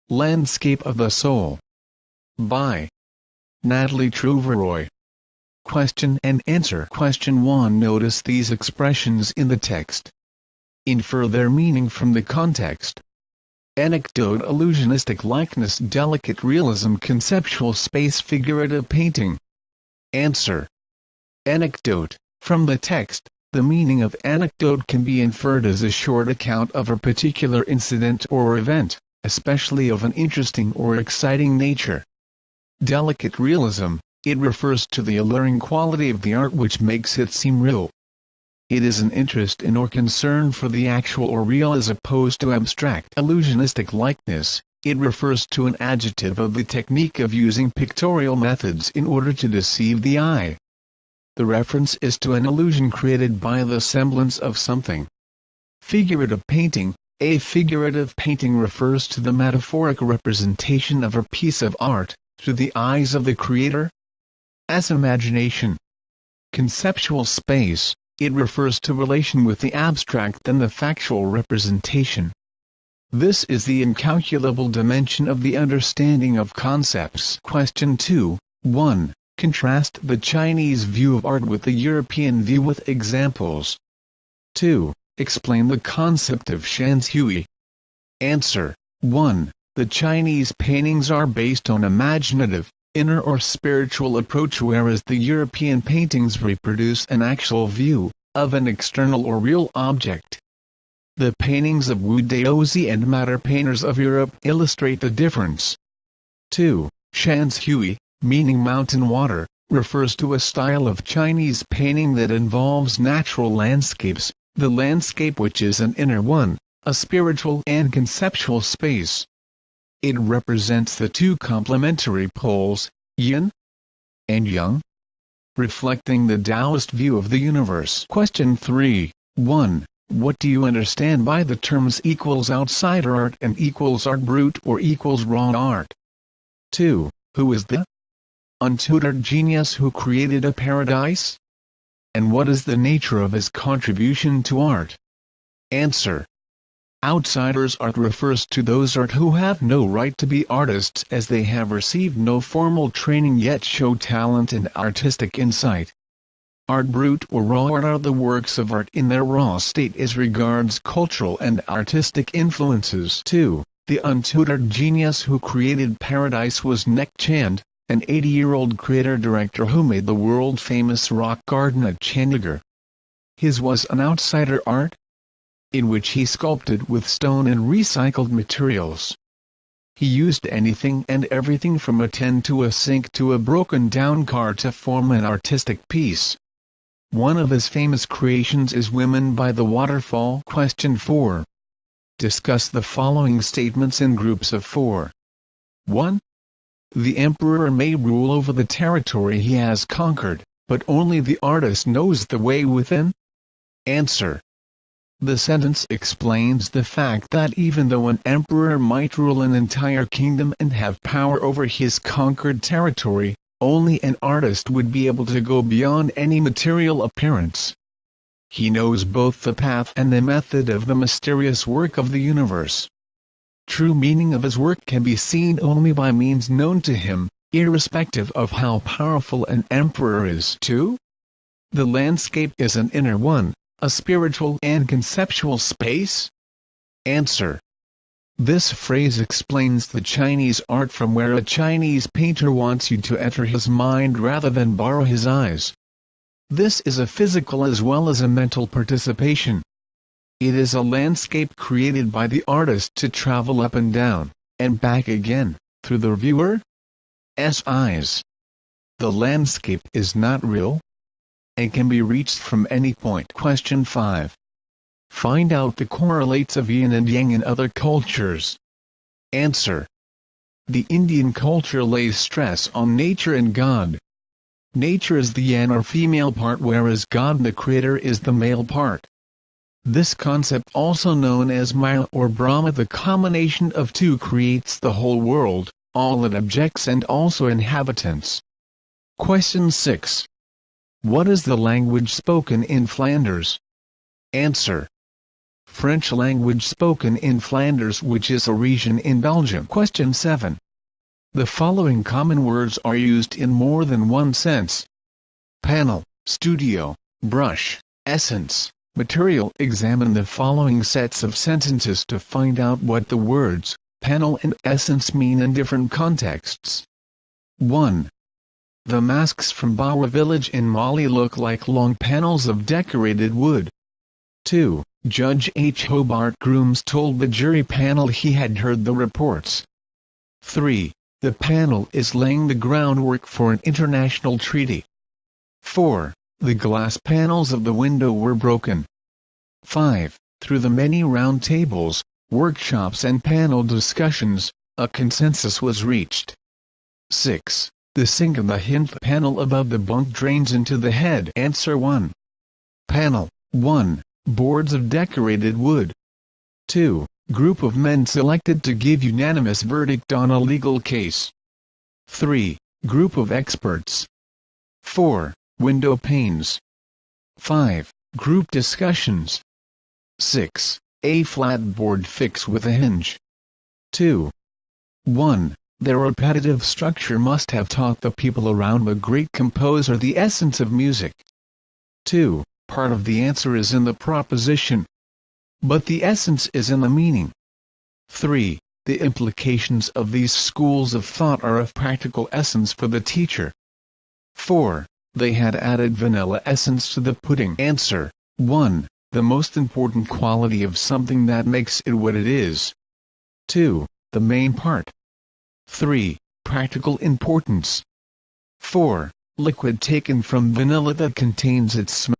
Landscape of the Soul. By NATHALIE TROUVEROY. Question and answer. Question 1. Notice these expressions in the text. Infer their meaning from the context. Anecdote, illusionistic likeness, delicate realism, conceptual space, figurative painting. Answer. Anecdote. From the text, the meaning of anecdote can be inferred as a short account of a particular incident or event, especially of an interesting or exciting nature. Delicate realism. It refers to the alluring quality of the art which makes it seem real. It is an interest in or concern for the actual or real as opposed to abstract. Illusionistic likeness. It refers to an adjective of the technique of using pictorial methods in order to deceive the eye. The reference is to an illusion created by the semblance of something. Figurative painting. A figurative painting refers to the metaphoric representation of a piece of art, through the eyes of the creator, as imagination. Conceptual space. It refers to relation with the abstract and the factual representation. This is the incalculable dimension of the understanding of concepts. Question 2. 1. Contrast the Chinese view of art with the European view with examples. 2. Explain the concept of Shanshui. Answer. 1. The Chinese paintings are based on imaginative, inner or spiritual approach, whereas the European paintings reproduce an actual view of an external or real object. The paintings of Wu Daozi and matter painters of Europe illustrate the difference. 2. Shanshui, meaning mountain water, refers to a style of Chinese painting that involves natural landscapes, the landscape which is an inner one, a spiritual and conceptual space. It represents the two complementary poles, yin and yang, reflecting the Taoist view of the universe. Question 3. 1. What do you understand by the terms equals outsider art and equals art brut or equals raw art? 2. Who is the untutored genius who created a paradise? And what is the nature of his contribution to art? Answer. Outsiders art refers to those art who have no right to be artists as they have received no formal training yet show talent and artistic insight. Art brut or raw art are the works of art in their raw state as regards cultural and artistic influences. 2. The untutored genius who created paradise was Nek Chand, an 80-year-old creator-director who made the world-famous rock garden at Chandigarh. His was an outsider art, in which he sculpted with stone and recycled materials. He used anything and everything from a tent to a sink to a broken-down car to form an artistic piece. One of his famous creations is Women by the Waterfall. Question 4. Discuss the following statements in groups of 4. 1. The emperor may rule over the territory he has conquered, but only the artist knows the way within? Answer. The sentence explains the fact that even though an emperor might rule an entire kingdom and have power over his conquered territory, only an artist would be able to go beyond any material appearance. He knows both the path and the method of the mysterious work of the universe. True meaning of his work can be seen only by means known to him, irrespective of how powerful an emperor is. 2. The landscape is an inner one, a spiritual and conceptual space? Answer. This phrase explains the Chinese art from where a Chinese painter wants you to enter his mind rather than borrow his eyes. This is a physical as well as a mental participation. It is a landscape created by the artist to travel up and down, and back again, through the viewer's eyes. The landscape is not real, and can be reached from any point. Question 5. Find out the correlates of yin and yang in other cultures. Answer. The Indian culture lays stress on nature and God. Nature is the yin or female part, whereas God the creator is the male part. This concept, also known as Maya or Brahma, the combination of two, creates the whole world, all its objects and also inhabitants. Question 6. What is the language spoken in Flanders? Answer. French language spoken in Flanders, which is a region in Belgium. Question 7. The following common words are used in more than one sense. Panel, studio, brush, essence, material. Examine the following sets of sentences to find out what the words panel and essence mean in different contexts. 1. The masks from Bawa village in Mali look like long panels of decorated wood. 2. Judge H. Hobart Grooms told the jury panel he had heard the reports. 3. The panel is laying the groundwork for an international treaty. 4. The glass panels of the window were broken. 5. Through the many round tables, workshops and panel discussions, a consensus was reached. 6. The sink and the hint panel above the bunk drains into the head. Answer 1. Panel 1. Boards of decorated wood. 2. Group of men selected to give unanimous verdict on a legal case. 3. Group of experts. 4. Window panes. 5. Group discussions. 6. A flat board fixed with a hinge. 2. 1. Their repetitive structure must have taught the people around the great composer the essence of music. 2. Part of the answer is in the proposition, but the essence is in the meaning. 3. The implications of these schools of thought are of practical essence for the teacher. 4. They had added vanilla essence to the pudding. Answer 1. The most important quality of something that makes it what it is. 2. The main part. 3. Practical importance. 4. Liquid taken from vanilla that contains its smell.